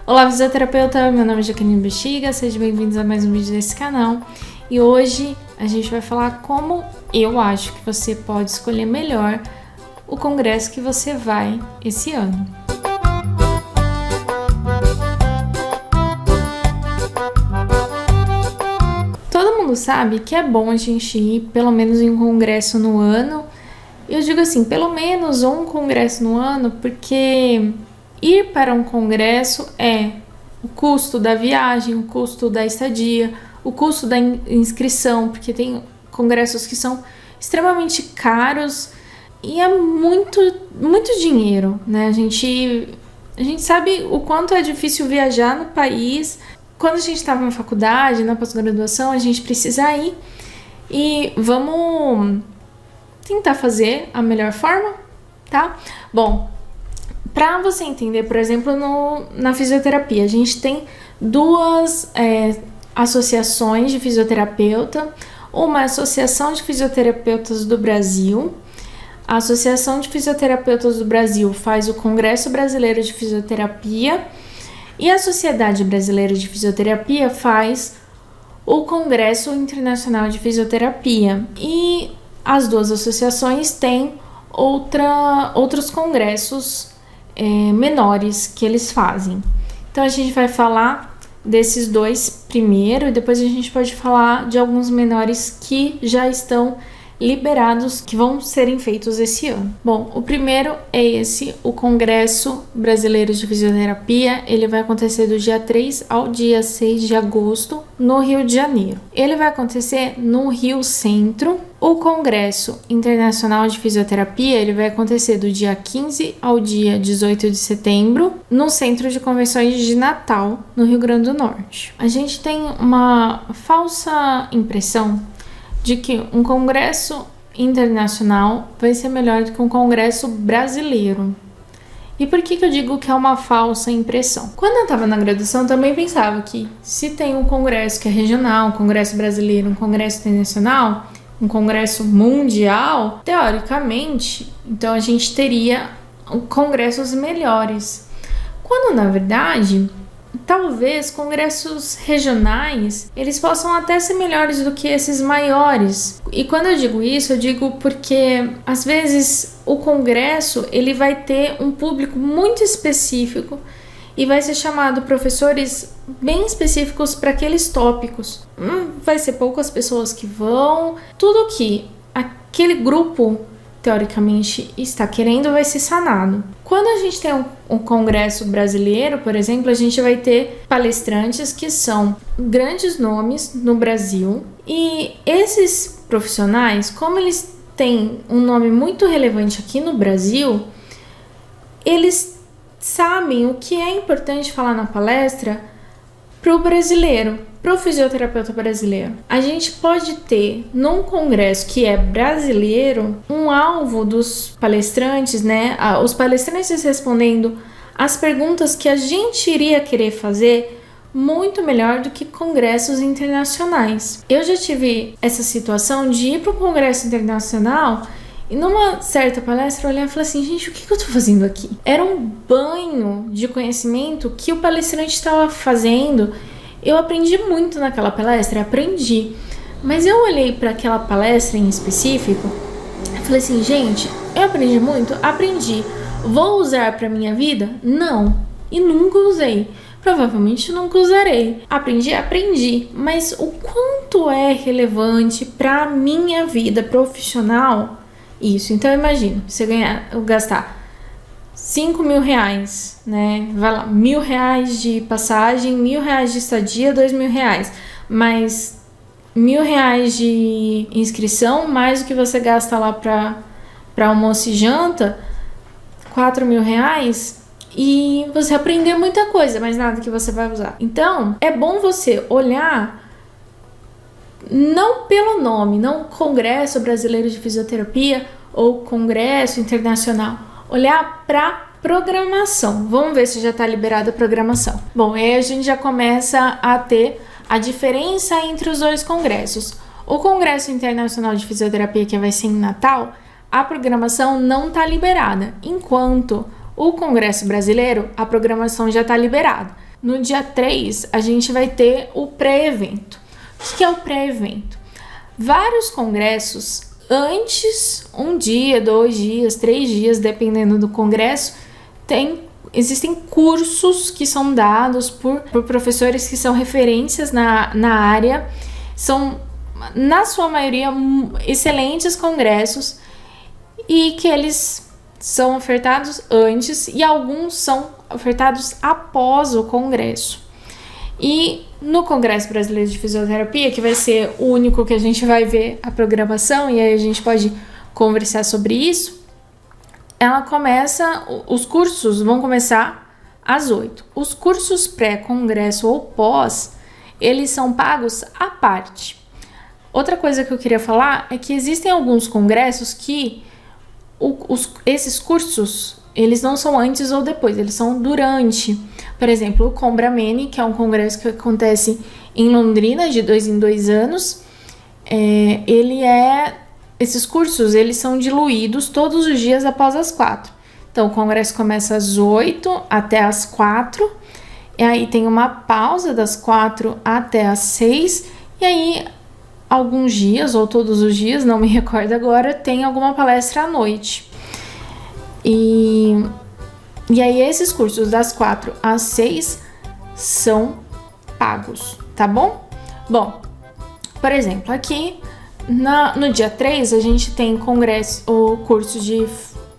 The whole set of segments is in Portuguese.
Olá, fisioterapeuta! Meu nome é Jaqueline Bexiga, sejam bem-vindos a mais um vídeo desse canal. E hoje a gente vai falar como eu acho que você pode escolher melhor o congresso que você vai esse ano. Todo mundo sabe que é bom a gente ir pelo menos em um congresso no ano. Eu digo assim, pelo menos um congresso no ano, porque ir para um congresso é o custo da viagem, o custo da estadia, o custo da inscrição, porque tem congressos que são extremamente caros e é muito dinheiro, né? A gente sabe o quanto é difícil viajar no país. Quando a gente estava na faculdade, na pós-graduação, a gente precisa ir e vamos tentar fazer a melhor forma, tá? Bom, para você entender, por exemplo, na fisioterapia, a gente tem duas associações de fisioterapeuta, uma Associação de Fisioterapeutas do Brasil. A Associação de Fisioterapeutas do Brasil faz o Congresso Brasileiro de Fisioterapia e a Sociedade Brasileira de Fisioterapia faz o Congresso Internacional de Fisioterapia. E as duas associações têm outros congressos menores que eles fazem. Então a gente vai falar desses dois primeiro e depois a gente pode falar de alguns menores que já estão liberados, que vão serem feitos esse ano. Bom, o primeiro é o Congresso Brasileiro de Fisioterapia. Ele vai acontecer do dia 3 ao dia 6 de agosto no Rio de Janeiro. Ele vai acontecer no Rio Centro. O Congresso Internacional de Fisioterapia, ele vai acontecer do dia 15 ao dia 18 de setembro no Centro de Convenções de Natal, no Rio Grande do Norte. A gente tem uma falsa impressão de que um congresso internacional vai ser melhor do que um congresso brasileiro. E por que eu digo que é uma falsa impressão? Quando eu estava na graduação, eu também pensava que se tem um congresso que é regional, um congresso brasileiro, um congresso internacional, um congresso mundial, teoricamente, então a gente teria congressos melhores. Quando, na verdade, talvez congressos regionais, eles possam até ser melhores do que esses maiores. E quando eu digo isso, eu digo porque, às vezes, o congresso, ele vai ter um público muito específico e vai ser chamado professores bem específicos para aqueles tópicos. Vai ser poucas pessoas que vão. Tudo que aquele grupo, teoricamente, está querendo vai ser sanado. Quando a gente tem um congresso brasileiro, por exemplo, a gente vai ter palestrantes que são grandes nomes no Brasil. E esses profissionais, como eles têm um nome muito relevante aqui no Brasil, eles sabem o que é importante falar na palestra para o brasileiro, para o fisioterapeuta brasileiro. A gente pode ter, num congresso que é brasileiro, um alvo dos palestrantes, né? Os palestrantes respondendo as perguntas que a gente iria querer fazer muito melhor do que congressos internacionais. Eu já tive essa situação de ir para um congresso internacional e numa certa palestra eu olhei e falei assim, gente, o que eu tô fazendo aqui? Era um banho de conhecimento que o palestrante estava fazendo. Eu aprendi muito naquela palestra, mas eu olhei para aquela palestra em específico e falei assim, gente, eu aprendi muito? Aprendi. Vou usar para minha vida? Não. E nunca usei. Provavelmente nunca usarei. Aprendi, mas o quanto é relevante para minha vida profissional isso? Então imagina, você gastar 5 mil reais, né? Vai lá, 1.000 reais de passagem, 1.000 reais de estadia, 2.000 reais. Mais 1.000 reais de inscrição, mais o que você gasta lá para almoço e janta, 4.000 reais. E você aprender muita coisa, mas nada que você vai usar. Então, é bom você olhar não pelo nome, não Congresso Brasileiro de Fisioterapia ou Congresso Internacional. Olhar para programação. Vamos ver se já está liberada a programação. Bom, aí a gente já começa a ter a diferença entre os dois congressos. O Congresso Internacional de Fisioterapia, que vai ser em Natal, a programação não está liberada, enquanto o Congresso Brasileiro, a programação já está liberada. no dia 3, a gente vai ter o pré-evento. O que é o pré-evento? Vários congressos, antes, 1 dia, 2 dias, 3 dias, dependendo do congresso, existem cursos que são dados por professores que são referências na área. São, na sua maioria, excelentes congressos e que eles são ofertados antes e alguns são ofertados após o congresso. E no Congresso Brasileiro de Fisioterapia, que vai ser o único que a gente vai ver a programação e aí a gente pode conversar sobre isso, os cursos vão começar às 8. Os cursos pré-congresso ou pós, eles são pagos à parte. Outra coisa que eu queria falar é que existem alguns congressos que esses cursos, eles não são antes ou depois, eles são durante. Por exemplo, o Combramene, que é um congresso que acontece em Londrina de 2 em 2 anos, esses cursos, eles são diluídos todos os dias após as 4. Então, o congresso começa às 8 até às 4, e aí tem uma pausa das 4 até às 6, e aí alguns dias, ou todos os dias, não me recordo agora, tem alguma palestra à noite. E aí esses cursos das 4 às 6 são pagos, tá bom? Bom, por exemplo, aqui no dia 3 a gente tem o curso de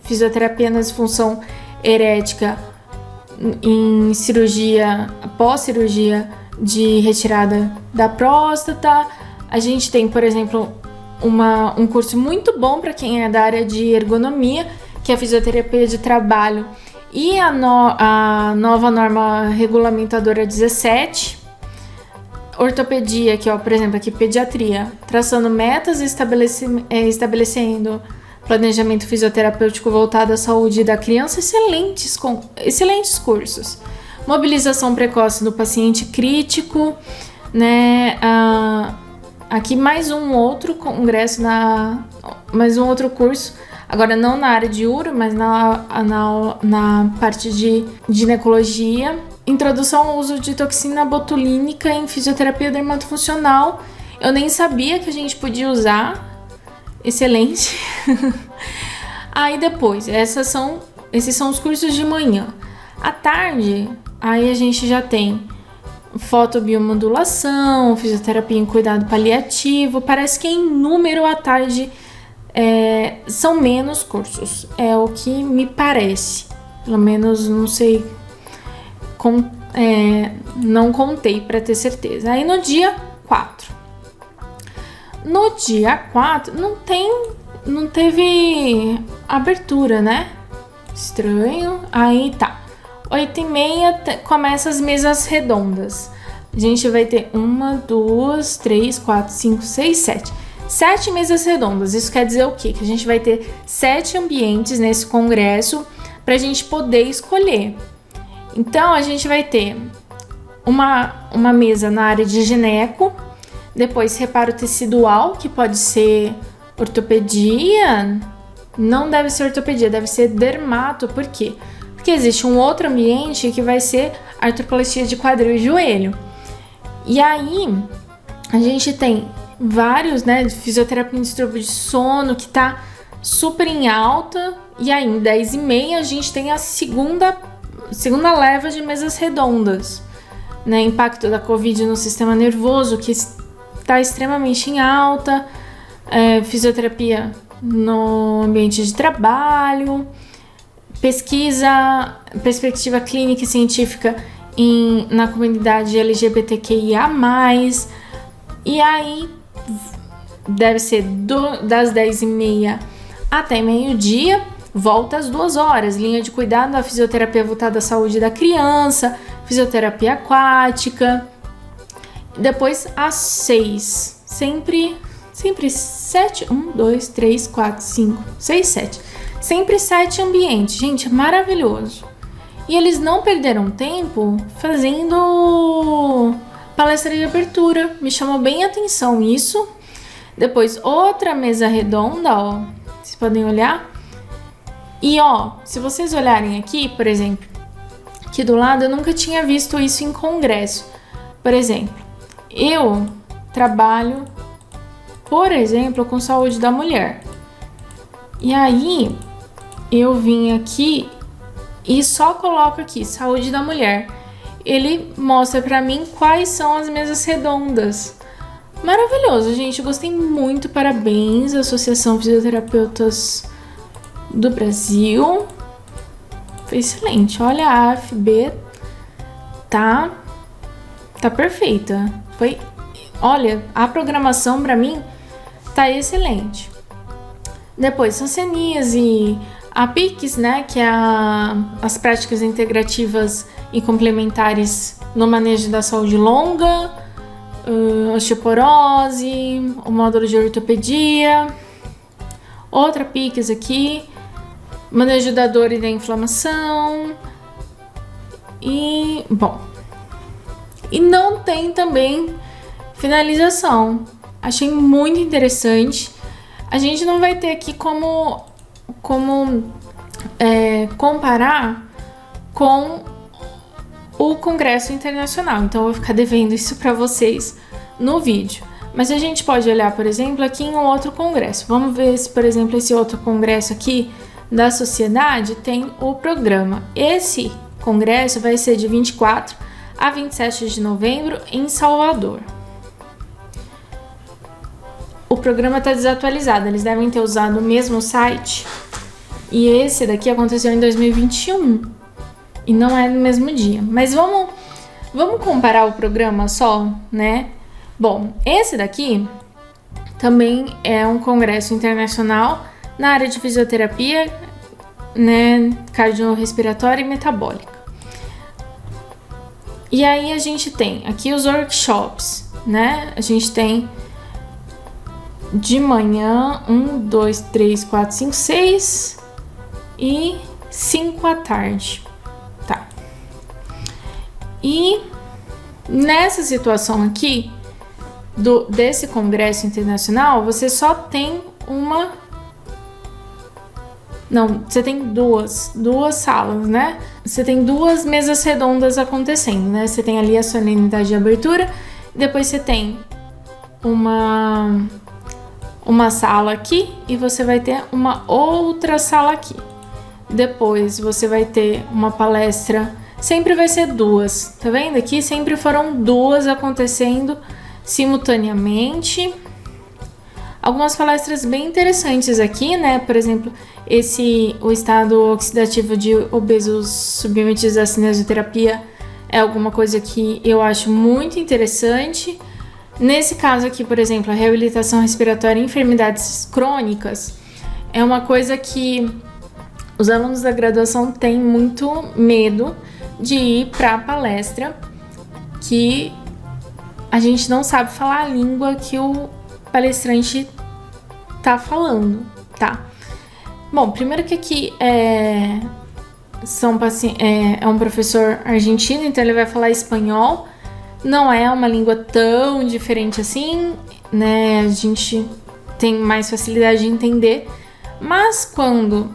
fisioterapia na disfunção erética em cirurgia, pós-cirurgia de retirada da próstata. A gente tem, por exemplo, um curso muito bom para quem é da área de ergonomia, que é a fisioterapia de trabalho e a nova norma regulamentadora 17. Ortopedia, que é, por exemplo, aqui pediatria, traçando metas e estabelecendo planejamento fisioterapêutico voltado à saúde da criança, excelentes cursos. Mobilização precoce do paciente crítico, né? Aqui mais um outro congresso, mais um outro curso, agora não na área de uro, mas na parte de ginecologia. Introdução ao uso de toxina botulínica em fisioterapia dermatofuncional. Eu nem sabia que a gente podia usar. Excelente. Aí depois, esses são os cursos de manhã. À tarde, aí a gente já tem fotobiomodulação, fisioterapia em cuidado paliativo. Parece que em número à tarde são menos cursos. É o que me parece. Pelo menos, não sei... não contei para ter certeza. Aí no dia 4. No dia 4 não teve abertura, né? Estranho. Aí tá. 8h30 começa as mesas redondas. A gente vai ter 1, 2, 3, 4, 5, 6, 7. 7 mesas redondas. Isso quer dizer o quê? Que a gente vai ter 7 ambientes nesse congresso para a gente poder escolher. Então, a gente vai ter uma mesa na área de gineco, depois reparo tecidual, que pode ser ortopedia, não deve ser ortopedia, deve ser dermato. Por quê? Porque existe um outro ambiente que vai ser artroplastia de quadril e joelho. E aí, a gente tem vários, né, de fisioterapia em distúrbio de sono, que tá super em alta, e aí, em 10h30, a gente tem a segunda leva de mesas redondas, né? Impacto da Covid no sistema nervoso, que está extremamente em alta, fisioterapia no ambiente de trabalho, perspectiva clínica e científica na comunidade LGBTQIA+, e aí deve ser das 10h30 até meio-dia. Volta às 2 horas, linha de cuidado da fisioterapia voltada à saúde da criança, fisioterapia aquática. Depois às 6, sempre 7, 1, 2, 3, 4, 5, 6, 7. Sempre 7 ambientes, gente, maravilhoso. E eles não perderam tempo fazendo palestra de abertura, me chamou bem a atenção isso. Depois outra mesa redonda, ó, vocês podem olhar. E ó, se vocês olharem aqui, por exemplo, aqui do lado, eu nunca tinha visto isso em congresso. Por exemplo, eu trabalho, por exemplo, com saúde da mulher. E aí, eu vim aqui e só coloco aqui, saúde da mulher. Ele mostra pra mim quais são as mesas redondas. Maravilhoso, gente. Eu gostei muito. Parabéns, Associação Fisioterapeutas do Brasil. Foi excelente. Olha, a AFB tá perfeita. Olha, a programação pra mim tá excelente. Depois, Hanseníase, a PICS, né, que é as práticas integrativas e complementares no manejo da saúde longa, osteoporose, o módulo de ortopedia, outra PICS aqui, manejo da dor e da inflamação, e, bom, e não tem também finalização. Achei muito interessante. A gente não vai ter aqui como comparar com o Congresso Internacional, então eu vou ficar devendo isso para vocês no vídeo. Mas a gente pode olhar, por exemplo, aqui em um outro congresso. Vamos ver se, por exemplo, esse outro congresso aqui da sociedade tem o programa. Esse congresso vai ser de 24 a 27 de novembro em Salvador. O programa está desatualizado, eles devem ter usado o mesmo site. E esse daqui aconteceu em 2021 e não é no mesmo dia. Mas vamos comparar o programa só, né? Bom, esse daqui também é um congresso internacional na área de fisioterapia, né, cardiorrespiratória e metabólica. E aí a gente tem aqui os workshops, né? A gente tem de manhã 1, 2, 3, 4, 5, 6 e 5 à tarde, tá? E nessa situação aqui desse congresso internacional, você só tem você tem duas salas, né? Você tem duas mesas redondas acontecendo, né? Você tem ali a solenidade de abertura, depois você tem uma sala aqui e você vai ter uma outra sala aqui. Depois você vai ter uma palestra, sempre vai ser duas, tá vendo? Aqui sempre foram duas acontecendo simultaneamente. Algumas palestras bem interessantes aqui, né? Por exemplo, o estado oxidativo de obesos submetidos à cinesioterapia é alguma coisa que eu acho muito interessante. Nesse caso aqui, por exemplo, a reabilitação respiratória e enfermidades crônicas é uma coisa que os alunos da graduação têm muito medo de ir para a palestra, que a gente não sabe falar a língua que o palestrante tá falando, tá? Bom, primeiro que aqui é um professor argentino, então ele vai falar espanhol. Não é uma língua tão diferente assim, né? A gente tem mais facilidade de entender. Mas quando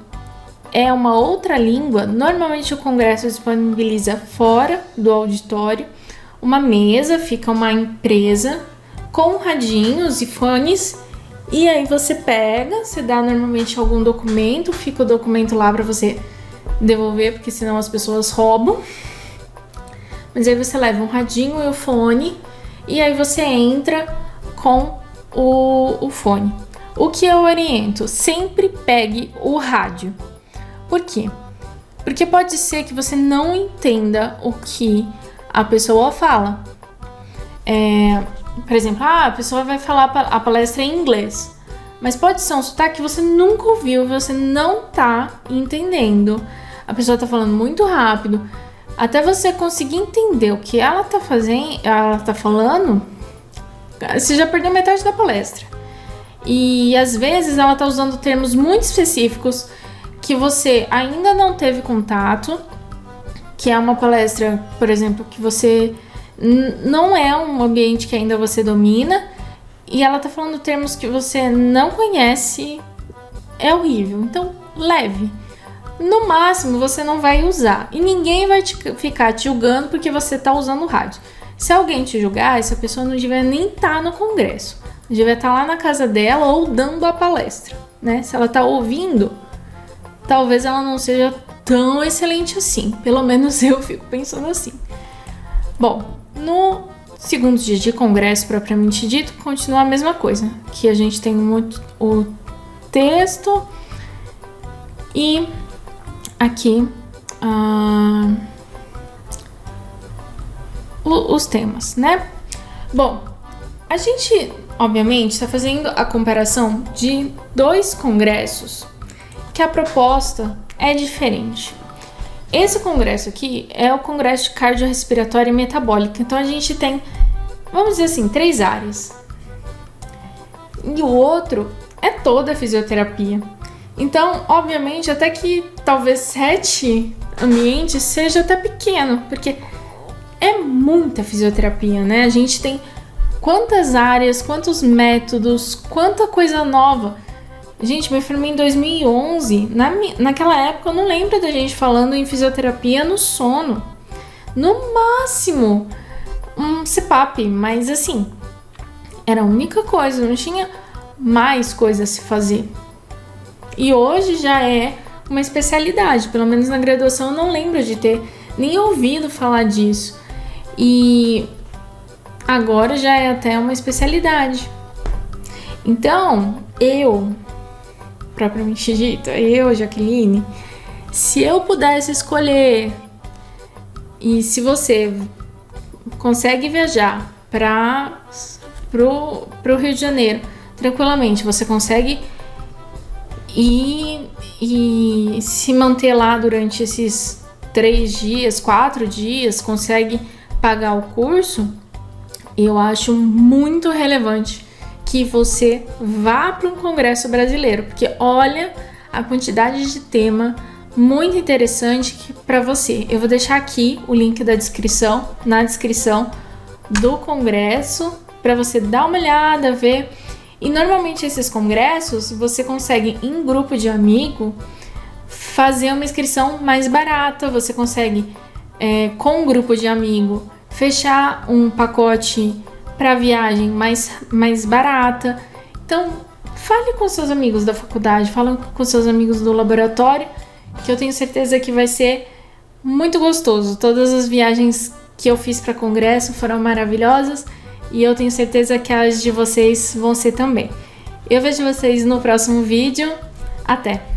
é uma outra língua, normalmente o congresso disponibiliza fora do auditório uma mesa, fica uma empresa com radinhos e fones, e aí você dá normalmente algum documento, fica o documento lá para você devolver, porque senão as pessoas roubam. Mas aí você leva um radinho e o fone, e aí você entra com o fone. O que eu oriento? Sempre pegue o rádio. Por quê? Porque pode ser que você não entenda o que a pessoa fala. Por exemplo, a pessoa vai falar a palestra em inglês, mas pode ser um sotaque que você nunca ouviu, você não tá entendendo. A pessoa tá falando muito rápido. Até você conseguir entender o que ela tá falando, você já perdeu metade da palestra. E às vezes ela tá usando termos muito específicos que você ainda não teve contato, que é uma palestra, por exemplo, que você não é um ambiente que ainda você domina, e ela tá falando termos que você não conhece. É horrível. Então, leve. no máximo você não vai usar. E ninguém vai ficar te julgando porque você tá usando o rádio. Se alguém te julgar, essa pessoa não devia nem estar no congresso. Devia estar lá na casa dela ou dando a palestra, né? Se ela tá ouvindo, talvez ela não seja tão excelente assim. Pelo menos eu fico pensando assim. Bom, no segundo dia de congresso propriamente dito, continua a mesma coisa. Que a gente tem o texto e aqui os temas, né? Bom, a gente, obviamente, está fazendo a comparação de 2 congressos que a proposta é diferente. Esse congresso aqui é o congresso de cardiorrespiratória e metabólica. Então a gente tem, vamos dizer assim, 3 áreas. E o outro é toda a fisioterapia. Então, obviamente, até que talvez 7 ambientes seja até pequeno, porque é muita fisioterapia, né? A gente tem quantas áreas, quantos métodos, quanta coisa nova. Gente, me formei em 2011. Naquela época eu não lembro da gente falando em fisioterapia no sono. No máximo, um CPAP, mas assim, era a única coisa, não tinha mais coisa a se fazer. E hoje já é uma especialidade, pelo menos na graduação eu não lembro de ter nem ouvido falar disso. E agora já é até uma especialidade. Então, propriamente dito, Jaqueline, se eu pudesse escolher, e se você consegue viajar pro Rio de Janeiro tranquilamente, você consegue ir e se manter lá durante esses 3 dias, 4 dias, consegue pagar o curso, eu acho muito relevante que você vá para um congresso brasileiro, porque olha a quantidade de tema muito interessante para você. Eu vou deixar aqui o link na descrição do congresso, para você dar uma olhada, ver. E normalmente esses congressos você consegue em grupo de amigo fazer uma inscrição mais barata, você consegue com um grupo de amigo fechar um pacote para viagem mais barata. Então, fale com seus amigos da faculdade, fale com seus amigos do laboratório, que eu tenho certeza que vai ser muito gostoso. Todas as viagens que eu fiz para congresso foram maravilhosas e eu tenho certeza que as de vocês vão ser também. Eu vejo vocês no próximo vídeo. Até!